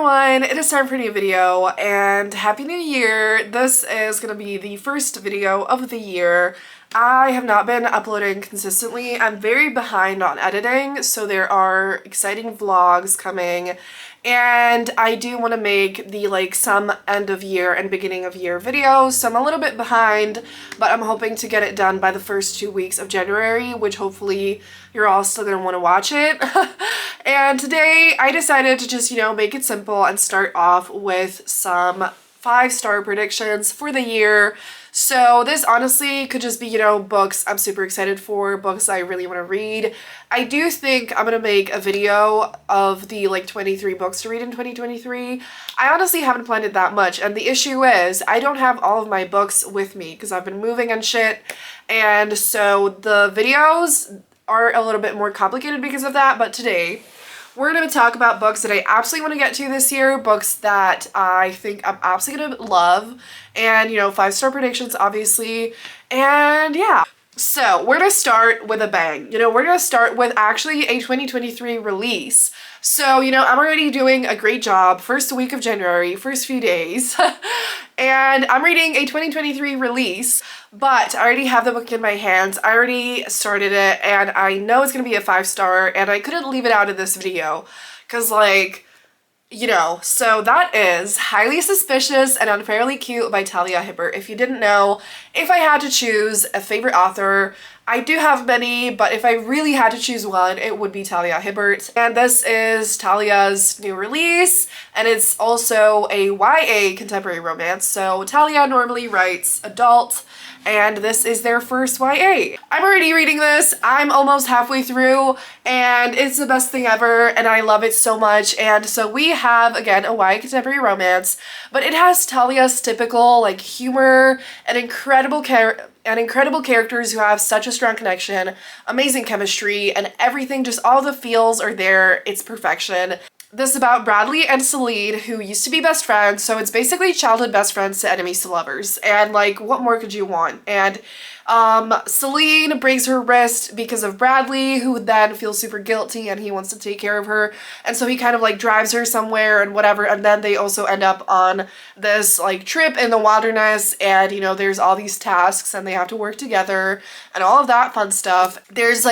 everyone, it is time for a new video and Happy New Year! This is going to be the first video of the year. I have not been uploading consistently. I'm very behind on editing, so there are exciting vlogs coming and I do want to make the some end of year and beginning of year videos, so I'm a little bit behind, but I'm hoping to get it done by the first 2 weeks of January, which hopefully you're all still going to want to watch it. And today I decided to just, make it simple and start off with some 5-star predictions for the year. So this honestly could just be, books I'm super excited for, books I really want to read. I do think I'm going to make a video of the 23 books to read in 2023. I honestly haven't planned it that much, and the issue is I don't have all of my books with me because I've been moving and shit, and so the videos are a little bit more complicated because of that. But today we're going to talk about books that I absolutely want to get to this year, books that I think I'm absolutely going to love, and 5-star predictions obviously, and yeah. So we're going to start with a bang. We're going to start with actually a 2023 release. So, I'm already doing a great job first week of January, first few days, and I'm reading a 2023 release, but I already have the book in my hands. I already started it, and I know it's going to be a 5-star, and I couldn't leave it out of this video, because, so that is Highly Suspicious and Unfairly Cute by Talia Hibbert. If you didn't know, if I had to choose a favorite author, I do have many, but if I really had to choose one, it would be Talia Hibbert. And this is Talia's new release, and it's also a YA contemporary romance. So Talia normally writes adult, and this is their first YA. I'm already reading this. I'm almost halfway through, and it's the best thing ever, and I love it so much. And so we have, again, a YA contemporary romance, but it has Talia's typical, humor and incredible characters who have such a strong connection, amazing chemistry, and everything, just all the feels are there. It's perfection. This is about Bradley and Celine, who used to be best friends, so it's basically childhood best friends to enemies to lovers, and what more could you want? And Celine breaks her wrist because of Bradley, who then feels super guilty and he wants to take care of her, and so he kind of drives her somewhere and whatever, and then they also end up on this trip in the wilderness, and there's all these tasks and they have to work together and all of that fun stuff. There's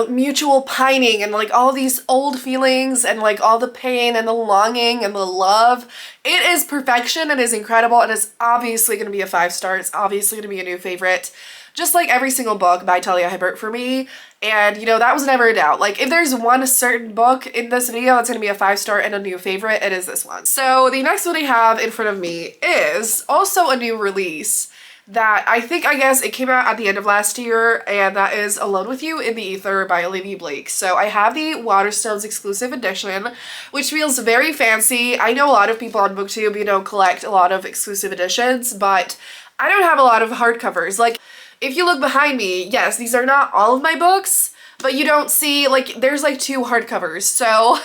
mutual pining and all these old feelings and all the pain and the longing and the love. It is perfection. It is incredible, and it's obviously going to be a 5-star. It's obviously going to be a new favorite, just like every single book by Talia Hibbert for me. And that was never a doubt. If there's one certain book in this video that's going to be a 5-star and a new favorite, it is this one. So the next one I have in front of me is also a new release that I guess it came out at the end of last year, and that is Alone With You in the Ether by Olivia Blake. So I have the Waterstones exclusive edition, which feels very fancy. I know a lot of people on BookTube, collect a lot of exclusive editions, but I don't have a lot of hardcovers. If you look behind me, yes, these are not all of my books, but you don't see, there's 2 hardcovers, so,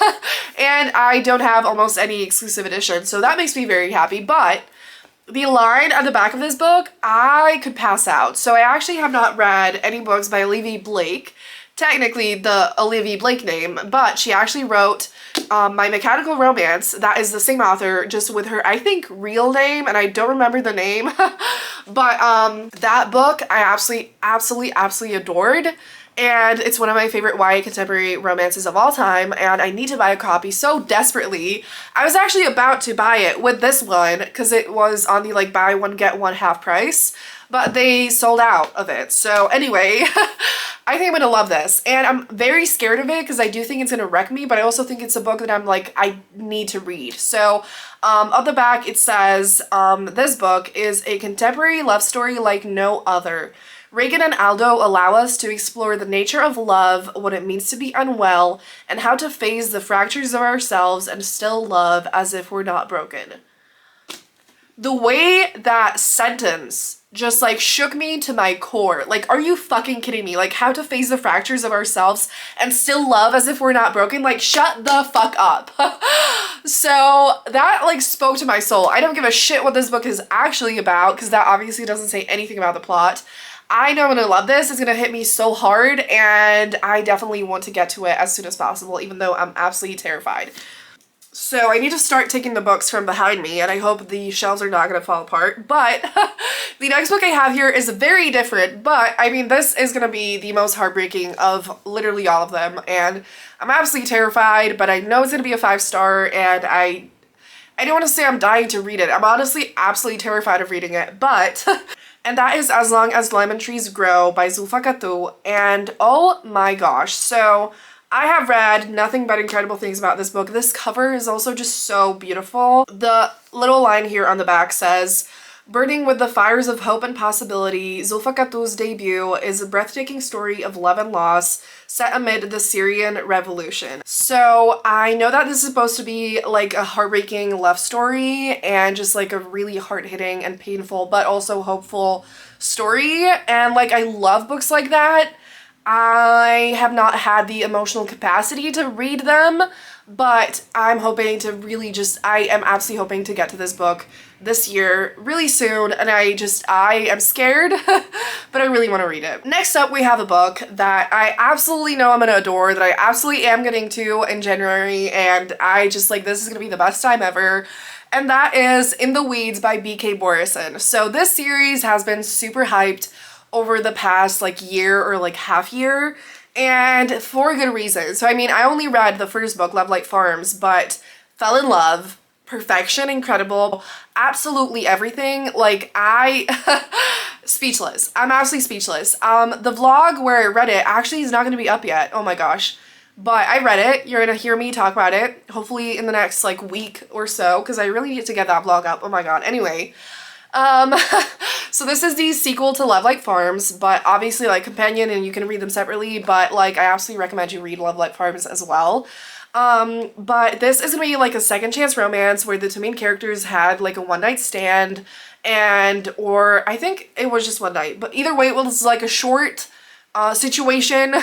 and I don't have almost any exclusive editions, so that makes me very happy. But the line at the back of this book, I could pass out. So I actually have not read any books by Olivia Blake, technically the Olivia Blake name, but she actually wrote My Mechanical Romance. That is the same author, just with her, I think, real name, and I don't remember the name. But that book I absolutely adored, and it's one of my favorite YA contemporary romances of all time, and I need to buy a copy so desperately. I was actually about to buy it with this one because it was on the buy one get one half price, but they sold out of it. So anyway, I think I'm gonna love this, and I'm very scared of it because I do think it's gonna wreck me, but I also think it's a book that I'm I need to read. So on the back it says, this book is a contemporary love story like no other. Reagan and Aldo allow us to explore the nature of love, what it means to be unwell, and how to face the fractures of ourselves and still love as if we're not broken. The way that sentence just shook me to my core. Are you fucking kidding me? How to face the fractures of ourselves and still love as if we're not broken? Shut the fuck up. So that spoke to my soul. I don't give a shit what this book is actually about, because that obviously doesn't say anything about the plot. I know I'm gonna love this. It's gonna hit me so hard, and I definitely want to get to it as soon as possible, even though I'm absolutely terrified. So I need to start taking the books from behind me, and I hope the shelves are not going to fall apart. But the next book I have here is very different, but I mean, this is going to be the most heartbreaking of literally all of them, and I'm absolutely terrified, but I know it's going to be a 5-star, and I don't want to say I'm dying to read it. I'm honestly absolutely terrified of reading it, but and that is As Long as Lemon Trees Grow by Zulfa Katu, and oh my gosh, so I have read nothing but incredible things about this book. This cover is also just so beautiful. The little line here on the back says, "Burning with the fires of hope and possibility, Zulfa Katu's debut is a breathtaking story of love and loss set amid the Syrian revolution." So I know that this is supposed to be like a heartbreaking love story and just like a really hard-hitting and painful but also hopeful story. And like, I love books like that. I have not had the emotional capacity to read them, but I'm hoping to really I am absolutely hoping to get to this book this year really soon, and I am scared, but I really want to read it. Next up, we have a book that I absolutely know I'm going to adore, that I absolutely am getting to in January, and I just like, this is going to be the best time ever. And that is In the Weeds by B.K. Borison. So this series has been super hyped over the past like year or like half year, and for good reason. So I mean, I only read the first book, Love Light Farms, but fell in love, perfection, incredible, absolutely everything. Like, speechless. I'm absolutely speechless. The vlog where I read it actually is not going to be up yet. Oh my gosh. But I read it. You're going to hear me talk about it, hopefully in the next like week or so, because I really need to get that vlog up. Oh my god. Anyway, so this is the sequel to Love Light Farms, but obviously like companion, and you can read them separately, but like I absolutely recommend you read Love Light Farms as well. But this is gonna be like a second chance romance where the two main characters had like a one-night stand, or I think it was just one night, but either way it was like a short situation,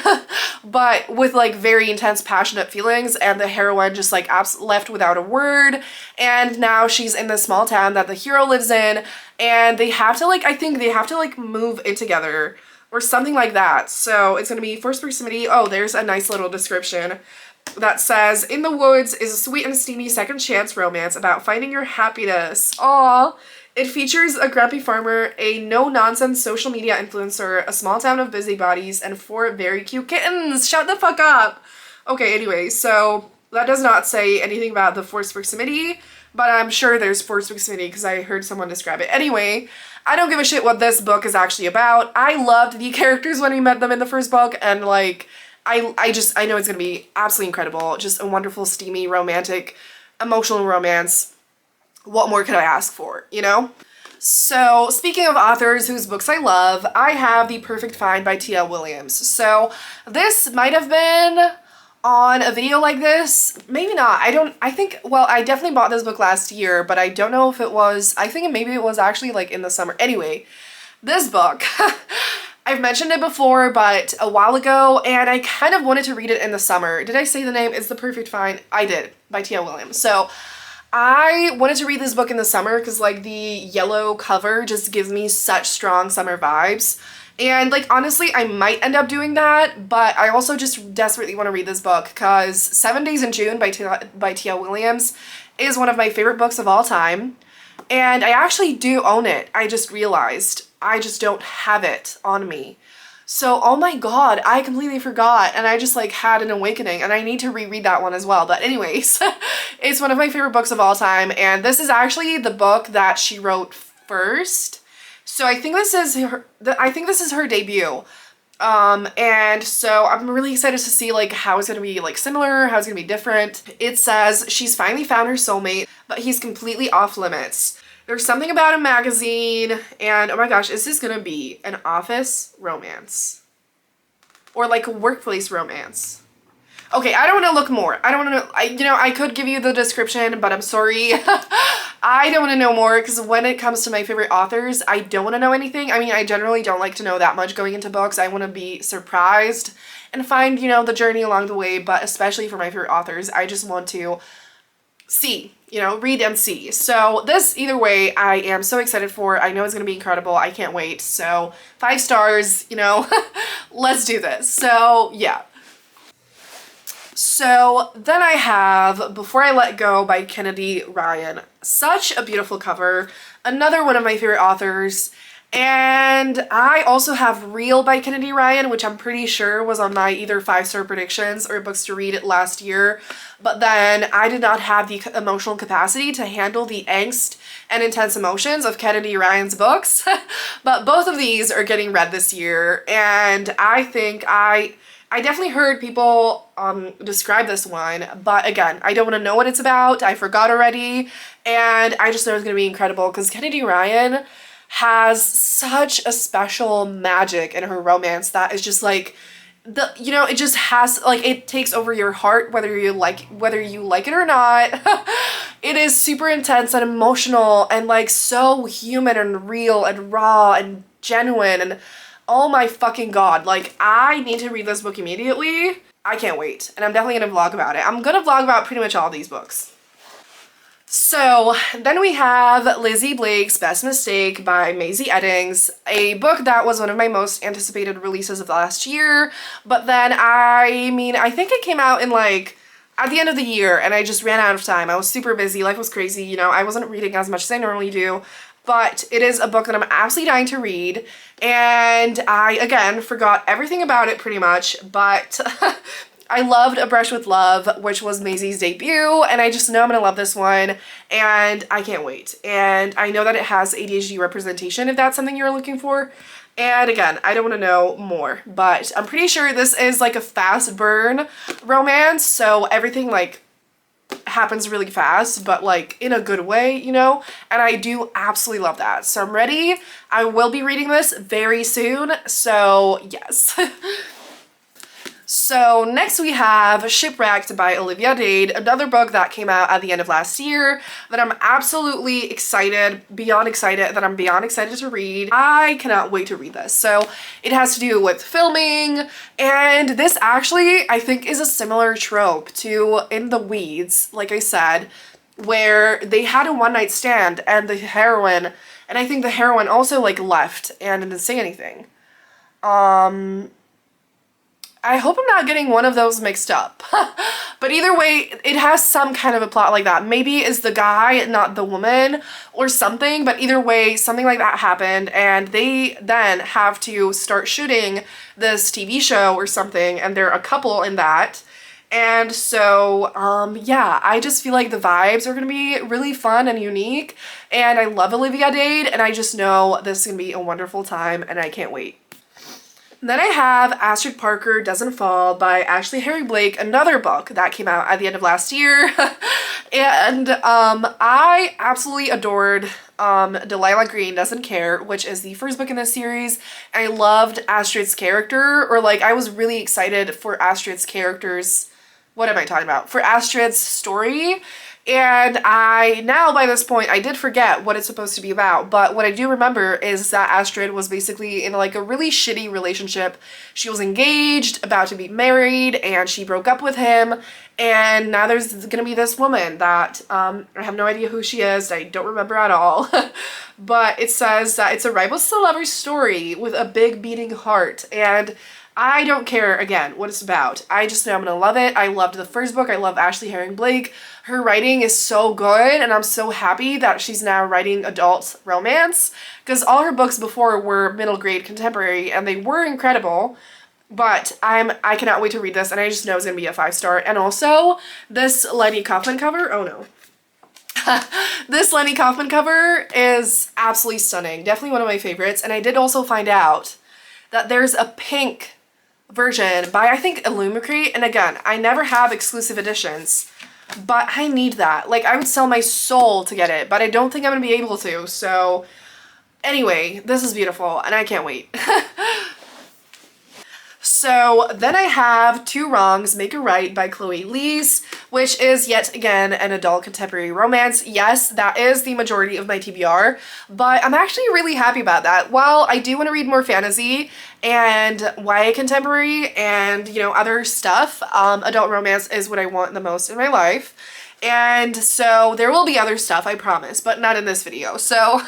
but with like very intense passionate feelings, and the heroine just like left without a word, and now she's in this small town that the hero lives in, and they have to like, I think they have to like move in together or something like that. So it's gonna be first proximity. Oh, there's a nice little description that says, "In the Woods is a sweet and steamy second chance romance about finding your happiness." Aww. It features a grumpy farmer, a no-nonsense social media influencer, a small town of busybodies, and 4 very cute kittens. Shut the fuck up! Okay, anyway, so that does not say anything about the forced proximity, but I'm sure there's forced proximity because I heard someone describe it. Anyway, I don't give a shit what this book is actually about. I loved the characters when we met them in the first book, and like, I know it's gonna be absolutely incredible. Just a wonderful, steamy, romantic, emotional romance. What more could I ask for, you know? So speaking of authors whose books I love, I have The Perfect Find by T.L. Williams. So this might have been on a video like this, maybe not. I think, well, I definitely bought this book last year, but I don't know if it was, I think maybe it was actually like in the summer. Anyway, this book, I've mentioned it before, but a while ago, and I kind of wanted to read it in the summer. Did I say the name? It's The Perfect Find? I did, by T.L. Williams. So I wanted to read this book in the summer because like the yellow cover just gives me such strong summer vibes. And like, honestly, I might end up doing that, but I also just desperately want to read this book because 7 Days in June by T.L. Williams is one of my favorite books of all time. And I actually do own it. I just realized I just don't have it on me. So, oh my god, I completely forgot, and I just like had an awakening, and I need to reread that one as well. But anyways, it's one of my favorite books of all time, and this is actually the book that she wrote first. So I think this is her debut. And so I'm really excited to see like how it's gonna be like similar, how it's gonna be different. It says she's finally found her soulmate, but he's completely off limits. There's something about a magazine, and oh my gosh, is this gonna be an office romance? Or like a workplace romance? Okay, I don't want to look more. I don't want to, I could give you the description, but I'm sorry. I don't want to know more because when it comes to my favorite authors, I don't want to know anything. I mean, I generally don't like to know that much going into books. I want to be surprised and find, you know, the journey along the way, but especially for my favorite authors, I just want to see, you know, read and see. So this, either way, I am so excited for. I know it's going to be incredible. I can't wait. So 5 stars, you know, let's do this. So yeah. So then I have Before I Let Go by Kennedy Ryan. Such a beautiful cover. Another one of my favorite authors. And I also have Real by Kennedy Ryan, which I'm pretty sure was on my either 5-star predictions or books to read last year. But then I did not have the emotional capacity to handle the angst and intense emotions of Kennedy Ryan's books. But both of these are getting read this year, and I think I definitely heard people describe this one, but again, I don't want to know what it's about. I forgot already, and I just know it's going to be incredible because Kennedy Ryan has such a special magic in her romance that is just like it just has, like, it takes over your heart whether you like it or not. It is super intense and emotional and like so human and real and raw and genuine, and oh my fucking god, like I need to read this book immediately. I can't wait, and I'm definitely gonna vlog about it. I'm gonna vlog about pretty much all these books. So then we have Lizzy Blake's Best Mistake by Maisie Eddings, a book that was one of my most anticipated releases of the last year, but then I think it came out in like at the end of the year and I just ran out of time. I was super busy, life was crazy, you know, I wasn't reading as much as I normally do, but it is a book that I'm absolutely dying to read, and I, again, forgot everything about it pretty much, but I loved A Brush with Love, which was Maisie's debut, and I just know I'm gonna love this one, and I can't wait. And I know that it has ADHD representation if that's something you're looking for. And again, I don't want to know more, but I'm pretty sure this is like a fast burn romance, so everything like happens really fast, but like in a good way, you know, and I do absolutely love that. So I'm ready. I will be reading this very soon, so yes. So next we have Shipwrecked by Ophelia Dade, another book that came out at the end of last year that I'm absolutely excited, beyond excited to read. I cannot wait to read this. So it has to do with filming, and this actually I think is a similar trope to In the Weeds, like I said, where they had a one-night stand and the heroine, and I think the heroine also like left and didn't say anything. I hope I'm not getting one of those mixed up. But either way, it has some kind of a plot like that. Maybe it's the guy, not the woman, or something, but either way, something like that happened, and they then have to start shooting this TV show or something, and they're a couple in that. And so, yeah, I just feel like the vibes are gonna be really fun and unique, and I love Ophelia Dade, and I just know this is gonna be a wonderful time, and I can't wait. Then I have Astrid Parker, Doesn't Fall by Ashley Harry Blake, another book that came out at the end of last year. And I absolutely adored Delilah Green Doesn't Care, which is the first book in this series. I loved Astrid's character, or like I was really excited for Astrid's characters. What am I talking about? For Astrid's story. And now by this point, I did forget what it's supposed to be about, but what I do remember is that Astrid was basically in like a really shitty relationship. She was engaged, about to be married, and she broke up with him, and now there's gonna be this woman that, I have no idea who she is, I don't remember at all, but it says that it's a rivals to lovers story with a big beating heart, and I don't care, again, what it's about. I just know I'm gonna love it. I loved the first book. I love Ashley Herring Blake. Her writing is so good, and I'm so happy that she's now writing adult romance, because all her books before were middle grade contemporary, and they were incredible, but I cannot wait to read this, and I just know it's gonna be a 5-star. And also, this Lenny Kaufman cover, oh no. This Lenny Kaufman cover is absolutely stunning. Definitely one of my favorites, and I did also find out that there's a pink version by, I think, Illumicrate, and again, I never have exclusive editions, but I need that. Like, I would sell my soul to get it, but I don't think I'm gonna be able to, so anyway, this is beautiful, and I can't wait. So then I have Two Wrongs Make a Right by Chloe Lees, which is yet again an adult contemporary romance. Yes, that is the majority of my TBR, but I'm actually really happy about that. While I do want to read more fantasy and YA contemporary and, you know, other stuff, adult romance is what I want the most in my life. And so there will be other stuff, I promise, but not in this video. So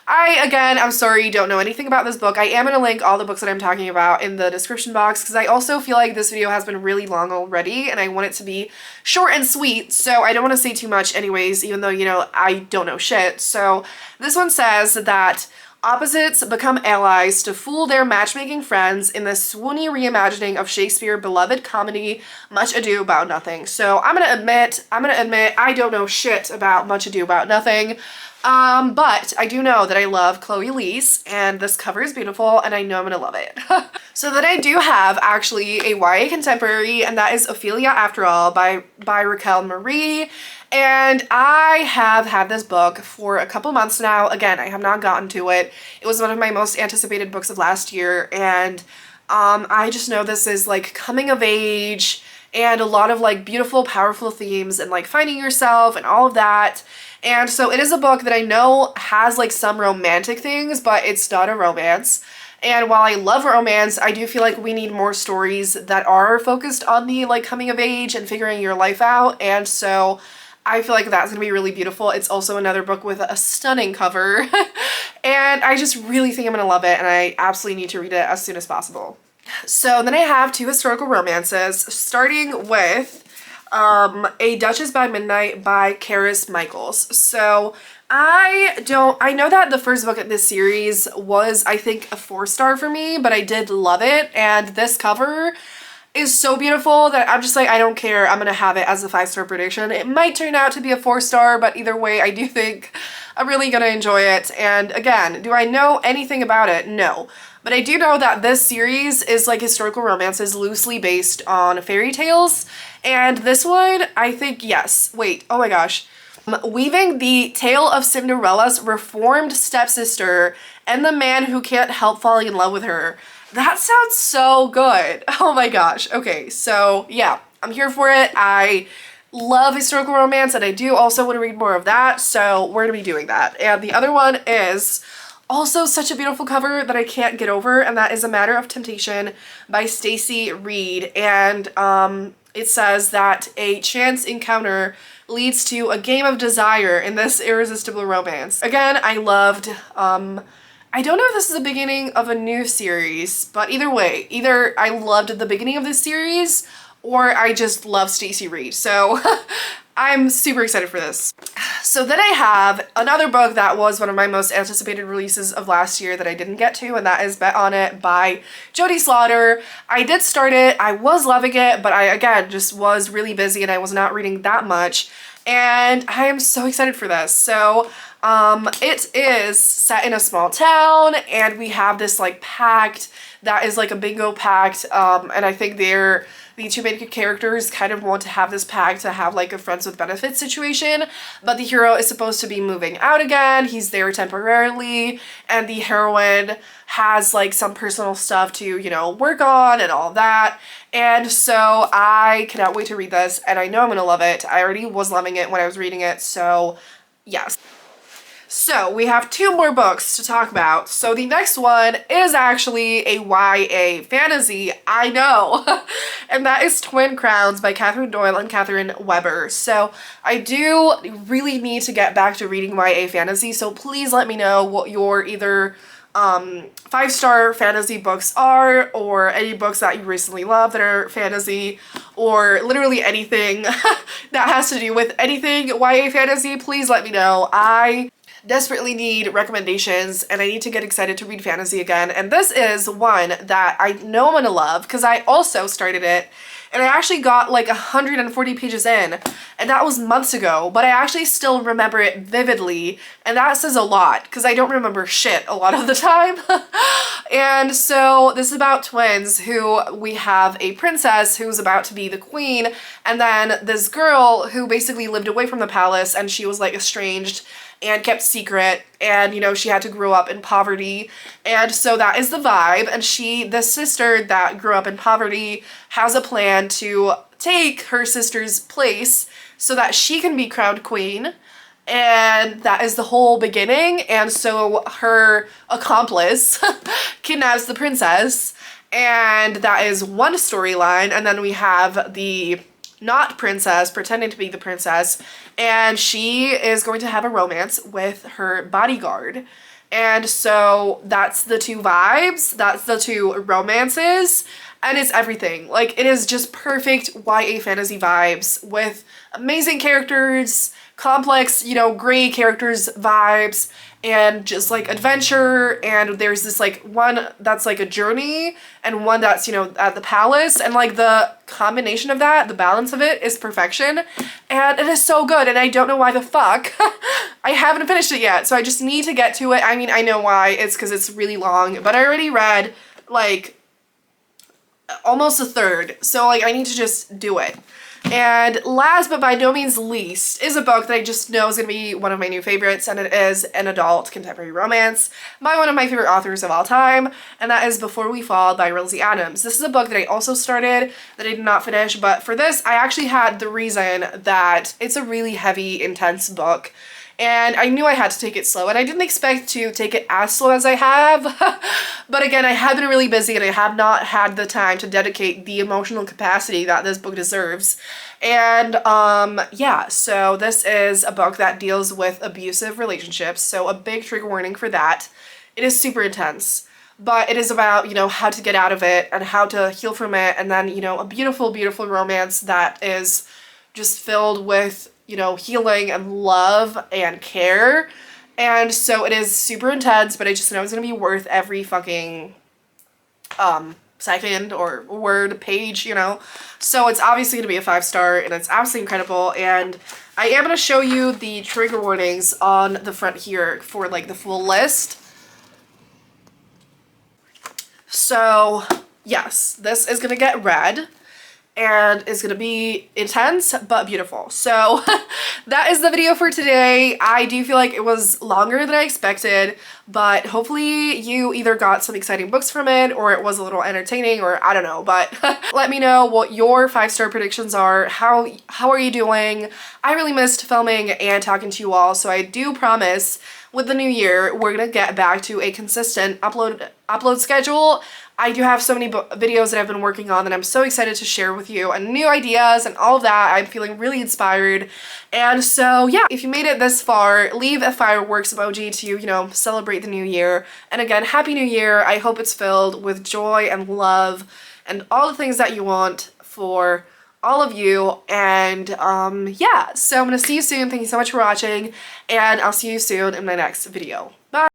I'm sorry, don't know anything about this book. I am going to link all the books that I'm talking about in the description box because I also feel like this video has been really long already and I want it to be short and sweet. So I don't want to say too much anyways, even though, you know, I don't know shit. So this one says that opposites become allies to fool their matchmaking friends in the swoony reimagining of Shakespeare's beloved comedy Much Ado About Nothing. So I'm gonna admit I don't know shit about Much Ado About Nothing. But I do know that I love Chloe Leese and this cover is beautiful and I know I'm gonna love it. So then I do have actually a YA contemporary and that is Ophelia After All by Raquel Marie. And I have had this book for a couple months now. Again, I have not gotten to it. It was one of my most anticipated books of last year and I just know this is like coming of age and a lot of like beautiful, powerful themes and like finding yourself and all of that. And so it is a book that I know has like some romantic things, but it's not a romance. And while I love romance, I do feel like we need more stories that are focused on the like coming of age and figuring your life out. And so I feel like that's gonna be really beautiful. It's also another book with a stunning cover. And I just really think I'm gonna love it and I absolutely need to read it as soon as possible. So then I have two historical romances, starting with A Duchess by Midnight by Karis Michaels. So I know that the first book in this series was, I think, a 4-star for me, but I did love it. And this cover is so beautiful that I'm just like, I don't care. I'm gonna have it as a 5-star prediction. It might turn out to be a 4-star, but either way, I do think I'm really gonna enjoy it. And again, do I know anything about it? No. But I do know that this series is like historical romances loosely based on fairy tales. And this one, I think, yes. Wait, oh my gosh. Weaving the tale of Cinderella's reformed stepsister and the man who can't help falling in love with her. That sounds so good. Oh my gosh. Okay, so yeah, I'm here for it. I love historical romance and I do also want to read more of that. So we're gonna be doing that. And the other one is also such a beautiful cover that I can't get over, and that is A Matter of Temptation by Stacey Reed. And it says that a chance encounter leads to a game of desire in this irresistible romance. Again, I loved, I don't know if this is the beginning of a new series, but either way, either I loved the beginning of this series or I just love Stacey Reed. So I'm super excited for this. So then I have another book that was one of my most anticipated releases of last year that I didn't get to, and that is Bet On It by Jody Slaughter. I did start it, I was loving it, but I, again, just was really busy and I was not reading that much. And I am so excited for this. So it is set in a small town and we have this like pact that is like a bingo pact. And I think the two main characters kind of want to have this pact to have like a friends with benefits situation, but the hero is supposed to be moving out again. He's there temporarily and the heroine has like some personal stuff to, you know, work on and all that. And so I cannot wait to read this and I know I'm gonna love it. I already was loving it when I was reading it, so yes. So we have two more books to talk about. So the next one is actually a YA fantasy, I know, and that is Twin Crowns by Catherine Doyle and Catherine Weber. So I do really need to get back to reading YA fantasy, so please let me know what your either 5-star fantasy books are, or any books that you recently loved that are fantasy, or literally anything that has to do with anything YA fantasy. Please let me know. I desperately need recommendations and I need to get excited to read fantasy again. And this is one that I know I'm gonna love because I also started it and I actually got like 140 pages in and that was months ago, but I actually still remember it vividly and that says a lot because I don't remember shit a lot of the time. And so this is about twins who we have a princess who's about to be the queen and then this girl who basically lived away from the palace and she was like estranged and kept secret, and you know, she had to grow up in poverty, and so that is the vibe. And this sister that grew up in poverty has a plan to take her sister's place so that she can be crowned queen, and that is the whole beginning. And so her accomplice kidnaps the princess, and that is one storyline. And then we have the not princess, pretending to be the princess, and she is going to have a romance with her bodyguard. And so that's the two vibes, that's the two romances, and it's everything. Like, it is just perfect YA fantasy vibes with amazing characters, complex, you know, gray characters vibes, and just like adventure. And there's this like one that's like a journey and one that's, you know, at the palace, and like the combination of that, the balance of it is perfection, and it is so good. And I don't know why the fuck I haven't finished it yet, so I just need to get to it. I mean, I know why, it's because it's really long, but I already read like almost a third, so like I need to just do it. And last but by no means least is a book that I just know is going to be one of my new favorites, and it is an adult contemporary romance by one of my favorite authors of all time, and that is Before We Fall by Rosie Adams. This is a book that I also started that I did not finish, but for this I actually had the reason that it's a really heavy, intense book, and I knew I had to take it slow, and I didn't expect to take it as slow as I have. But again, I have been really busy and I have not had the time to dedicate the emotional capacity that this book deserves. And yeah, so this is a book that deals with abusive relationships, so a big trigger warning for that. It is super intense, but it is about, you know, how to get out of it and how to heal from it, and then, you know, a beautiful, beautiful romance that is just filled with, you know, healing and love and care. And so it is super intense, but I just know it's gonna be worth every fucking second or word, page, you know. So it's obviously gonna be a 5-star, and it's absolutely incredible. And I am gonna show you the trigger warnings on the front here for like the full list. So yes, this is gonna get read and is gonna be intense but beautiful. So that is the video for today. I do feel like it was longer than I expected, but hopefully you either got some exciting books from it, or it was a little entertaining, or I don't know. But let me know what your 5-star predictions are. How are you doing? I really missed filming and talking to you all, so I do promise with the new year we're gonna get back to a consistent upload schedule. I do have so many videos that I've been working on that I'm so excited to share with you, and new ideas and all of that. I'm feeling really inspired. And so yeah, if you made it this far, leave a fireworks emoji to, you know, celebrate the new year. And again, Happy New Year. I hope it's filled with joy and love and all the things that you want for all of you. And yeah, so I'm gonna see you soon. Thank you so much for watching, and I'll see you soon in my next video.